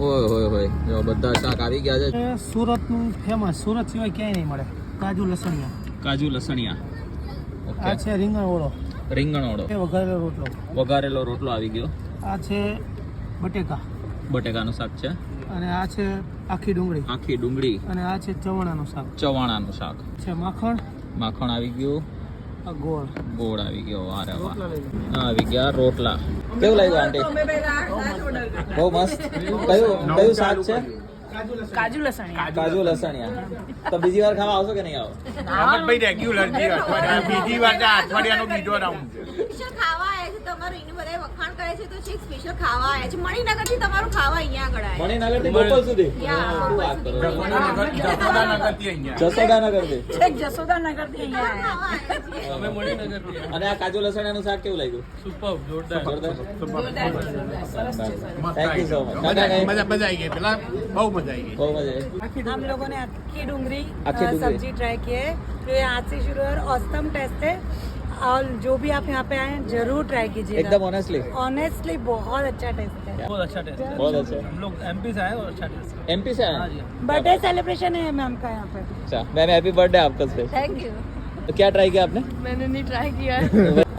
ઓય હોય હોય જો બધા શાક આવી ગયા છે. સુરતનું ફેમસ, સુરત સિવાય ક્યાંય નહીં મળે, કાજુ લસણિયા. કાજુ લસણિયા. આ છે રીંગણ ઓળો, રીંગણ ઓળો, વઘારેલો રોટલો. વઘારેલો રોટલો આવી ગયો. આ છે બટેકા, બટેકાનું શાક છે. અને આ છે આખી ડુંગળી, આખી ડુંગળી. અને આ છે ચવાણાનું શાક. ચવાણાનું શાક છે માખણ, માખણ આવી ગયું. આ ગોળ, ગોળ આવી ગયો. અરે વાહ, રોટલા લઈ લો. આવી ગયા રોટલા. કેવું લાગ્યું આંટી? બહુ મસ્ત. કયું શાક છે? કાજુ લસણિયા. કાજુ લસણિયા. તો બીજી વાર ખાવા આવશો કે નહીં આવો? ભાઈ રેગ્યુલર બીજી વાર અઠવાડિયાનો બીજો રાઉન્ડ છે. સ્પેશિયલ ખાવા આવ્યા છે તમારું, એની બધા વખાણ કરે છે તો છે સ્પેશિયલ ખાવા આવ્યા છે. મણિનગર થી તમારું ખાવા અહીંયા આગળ આવ્યા. મણિનગર થી બોપલ સુધી. યા, શું વાત કરો? જસોદાનગરથી અહીંયા. જસોદાનગર થી. છેક જસોદાનગર થી અહીંયા ખાવા આવ્યા છીએ. અને આ કાજુ લસણિયાનું શાક કેવું લાગ્યું? સુપર, જોરદાર. જોરદાર. મસ્ત થેન્ક યુ સો મચ. મજા આવી ગઈ. પેલા બહુ મજા આવી ગઈ. બહુ मजा आई। हम लोगों ने अक्की डूंगरी अक्की डूंगरी। सब्जी ट्राई की है, जो ये हाथ से शुरू है और औसम टेस्ट है। और जो भी आप यहाँ पे आए हैं जरूर ट्राई कीजिएगा। एकदम ऑनेस्टली ऑनेस्टली बहुत अच्छा टेस्ट है। बहुत अच्छा टेस्ट है। बहुत अच्छा। हम लोग एमपी से आए और अच्छा टेस्ट है। एमपी से आए हाँ हैं? जी। बर्थडे सेलिब्रेशन है मैम का यहाँ पे। अच्छा मैम हैप्पी बर्थडे आपका स्पेशल। Thank you. तो क्या ट्राई किया आपने? मैंने नहीं ट्राई किया है।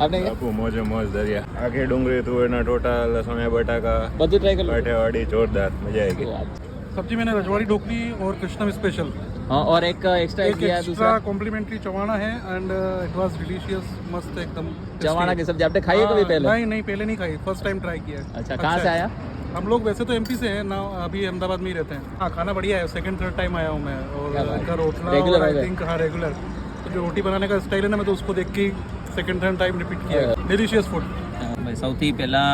आपने क्या આપું મોજે મોજ દરિયા આખી ડુંગળી તુવેરના ટોટા લસણ બટાકા બધું ટ્રાય કરી લો। કાઠિયાવાડી જોરદાર મજા આવી ગઈ। सब्जी मैंने रजवाड़ी ढोकली और कृष्णम स्पेशल, हाँ और एक एक्स्ट्रा एक किया एक्स्ट्रा दूसरा कॉम्प्लीमेंट्री चवाना है एंड इट वाज डिलीशियस, मस्त एकदम। चवाना की सब्जी आपने खाई है कभी पहले? नहीं नहीं, पहले नहीं खाई, फर्स्ट टाइम ट्राई किया है। अच्छा कहाँ से आया? हम लोग वैसे तो एमपी से हैं ना, अभी अहमदाबाद में ही रहते हैं। हाँ खाना बढ़िया है, सेकंड थर्ड टाइम आया हूँ मैं। क्या और बात इनका है। रोटला Regular और हो आई गए। थिंक हाँ रेगुलर, तो जो रोटी बनाने का स्टाइल है ना, मैं तो उसको देख के सेकंड थर्ड टाइम रिपीट किया। Delicious food. ભાઈ સૌથી પહેલા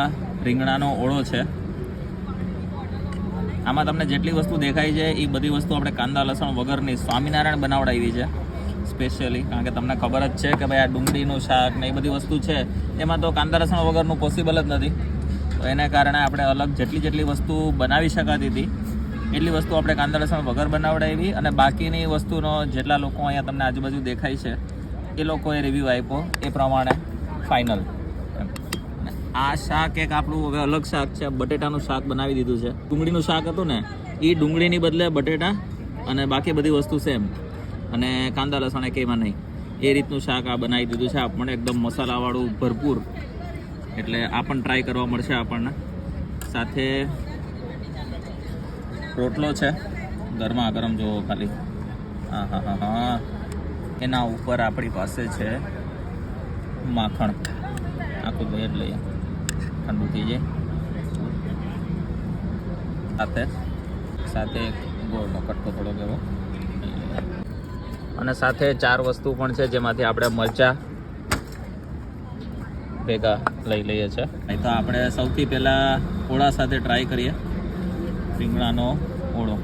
રીંગણાનો ઓળો છે। આમાં તમને જેટલી વસ્તુ દેખાય છે એ બધી વસ્તુ આપણે કાંદા લસણ વગરની સ્વામિનારાયણ બનાવડાવી છે સ્પેશિયલી, કારણ કે તમને ખબર જ છે કે ભાઈ આ ડુંગળીનું શાક ને એ બધી વસ્તુ છે એમાં તો કાંદા લસણ વગરનું પોસિબલ જ નથી, તો એને કારણે આપણે અલગ જેટલી વસ્તુ બનાવી શકાતી હતી એટલી વસ્તુ આપણે કાંદા લસણ વગર બનાવડાવી, અને બાકીની વસ્તુનો જેટલા લોકો અહીંયા તમને આજુબાજુ દેખાય છે એ લોકોએ રિવ્યૂ આપ્યો એ પ્રમાણે ફાઇનલ। આ શાક એક આપણું હવે અલગ શાક છે, બટેટાનું શાક બનાવી દીધું છે। ડુંગળીનું શાક હતું ને એ ડુંગળીની બદલે બટેટા અને બાકી બધી વસ્તુ સેમ, અને કાંદા લસણ એક એમાં નહીં, એ રીતનું શાક આ બનાવી દીધું છે આપણને, એકદમ મસાલાવાળું ભરપૂર, એટલે આ પણ ટ્રાય કરવા મળશે આપણને। સાથે રોટલો છે ગરમા ગરમ, જો ખાલી હા હા હા હા, એના ઉપર આપણી પાસે છે માખણ, આખું લઈ જ લઈએ ઠંડુ થઈ જાય, સાથે એક ગોળનો કટકો થોડો એવો, અને સાથે 4 વસ્તુ પણ છે જેમાંથી આપણે મરચાં ભેગા લઈ લઈએ છીએ। તો આપણે સૌથી પહેલાં ઓળા સાથે ટ્રાય કરીએ, રીંગણાનો ઓળો।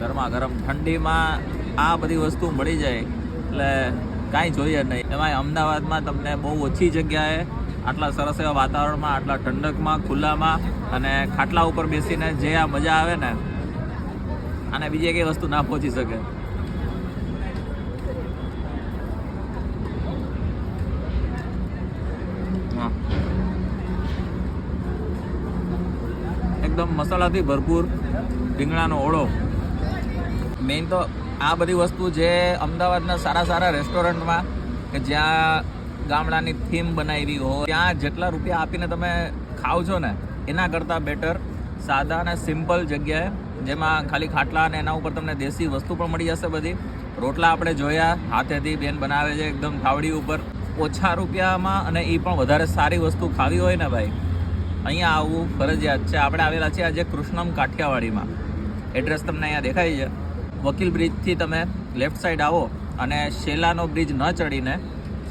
ગરમા ગરમ ઠંડીમાં આ બધી વસ્તુ મળી જાય એટલે કાંઈ જોઈએ નહીં, એમાં અમદાવાદમાં તમને બહુ ઓછી જગ્યાએ આટલા સરસ એવા વાતાવરણમાં, આટલા ઠંડકમાં, ખુલ્લામાં અને ખાટલા ઉપર બેસીને જે આ મજા આવે ને, આને બીજી કઈ વસ્તુ ના પહોંચી શકે। એકદમ મસાલાથી ભરપૂર રીંગણાનો ઓળો। મેઇન તો આ બધી વસ્તુ જે અમદાવાદના સારા રેસ્ટોરન્ટમાં કે જ્યાં ગામડાની થીમ બનાવી હોય ત્યાં જેટલા રૂપિયા આપીને તમે ખાઓ છો ને એના કરતાં બેટર સાદા અને સિમ્પલ જગ્યાએ, જેમાં ખાલી ખાટલા અને એના ઉપર તમને દેશી વસ્તુ પણ મળી જશે બધી। રોટલા આપણે જોયા હાથેથી બેન બનાવે છે એકદમ થાવડી ઉપર, ઓછા રૂપિયામાં, અને એ પણ વધારે સારી વસ્તુ ખાવી હોય ને ભાઈ અહીંયા આવવું ફરજિયાત છે। આપણે આવેલા છીએ આજે કૃષ્ણમ કાઠિયાવાડીમાં, એડ્રેસ તમને અહીંયા દેખાય છે। વકીલ બ્રિજથી તમે લેફ્ટ સાઈડ આવો અને શેલાનો બ્રિજ ન ચડીને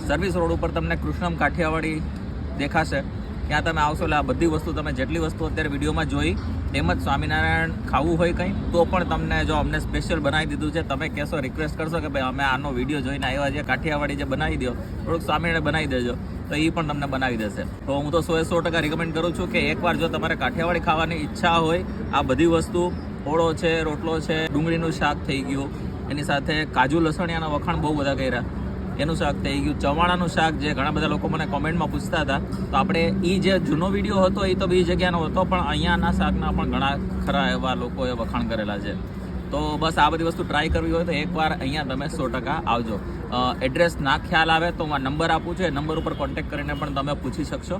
સર્વિસ રોડ ઉપર તમને કૃષ્ણમ કાઠિયાવાડી દેખાશે, ત્યાં તમે આવશો એટલે આ બધી વસ્તુ તમે જેટલી વસ્તુ અત્યારે વિડીયોમાં જોઈ તેમ જ સ્વામિનારાયણ ખાવું હોય કંઈ તો પણ તમને, જો અમને સ્પેશિયલ બનાવી દીધું છે, તમે કહેશો, રિક્વેસ્ટ કરશો કે ભાઈ અમે આનો વિડીયો જોઈને આવ્યા છે, કાઠિયાવાડી જે બનાવી દો, થોડુંક સ્વામિનારાયણ બનાવી દેજો, તો એ પણ તમને બનાવી દેશે। તો હું તો 100% રિકમેન્ડ કરું છું કે એકવાર જો તમારે કાઠિયાવાડી ખાવાની ઈચ્છા હોય, આ બધી વસ્તુ, ઓળો છે, રોટલો છે, ડુંગળીનું શાક થઈ ગયું, એની સાથે કાજુ લસણિયાના વખાણ બહુ બધા કર્યા, એનું શાક થઈ ગયું, ચવાણાનું શાક જે ઘણા બધા લોકો મને કોમેન્ટમાં પૂછતા હતા, તો આપણે એ જે જૂનો વિડીયો હતો એ તો બીજી જગ્યાનો હતો, પણ અહીંયાના શાકના પણ ઘણા ખરા એવા લોકોએ વખાણ કરેલા છે. તો બસ આ બધી વસ્તુ ટ્રાય કરવી હોય તો એકવાર અહીંયા તમે 100% આવજો. એડ્રેસ ના ખ્યાલ આવે તો હું નંબર આપું છું, એ નંબર ઉપર કોન્ટેક્ટ કરીને પણ તમે પૂછી શકશો.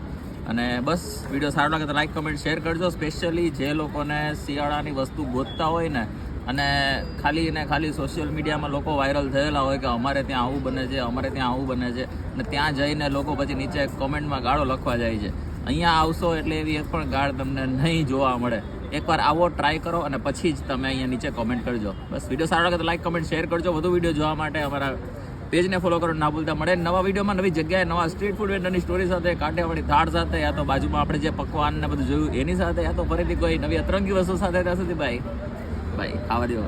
અને બસ વિડીયો સારો લાગે તો લાઈક કમેન્ટ શેર કરજો. સ્પેશિયલી જે લોકોને શિયાળાની વસ્તુ ગોતતા હોય ને અને ખાલી સોશિયલ મીડિયામાં લોકો વાયરલ થયેલા હોય કે અમારે ત્યાં આવું બને છે, અમારે ત્યાં આવું બને છે, અને ત્યાં જઈને લોકો પછી નીચે કોમેન્ટમાં ગાળો લખવા જાય છે. અહીંયા આવશો એટલે એવી એક પણ ગાળ તમને નહીં જોવા મળે. એકવાર આવો, ટ્રાય કરો અને પછી જ તમે અહીંયા નીચે કોમેન્ટ કરજો. બસ વિડીયો સારો લાગે તો લાઈક કમેન્ટ શેર કરજો. વધુ વિડીયો જોવા માટે અમારા પેજને ફોલો કરો ના ભૂલતા. મળે નવા વિડીયોમાં નવી જગ્યાએ નવા સ્ટ્રીટ ફૂડ વેન્ડરની સ્ટોરી સાથે, કાઠિયાવાડી થાળ સાથે, યા તો બાજુમાં આપણે જે પકવાન ને બધું જોયું એની સાથે, યા તો ફરીથી કોઈ નવી અતરંગી વસ્તુ સાથે. ત્યાં સુધી બાય ખાવા દો.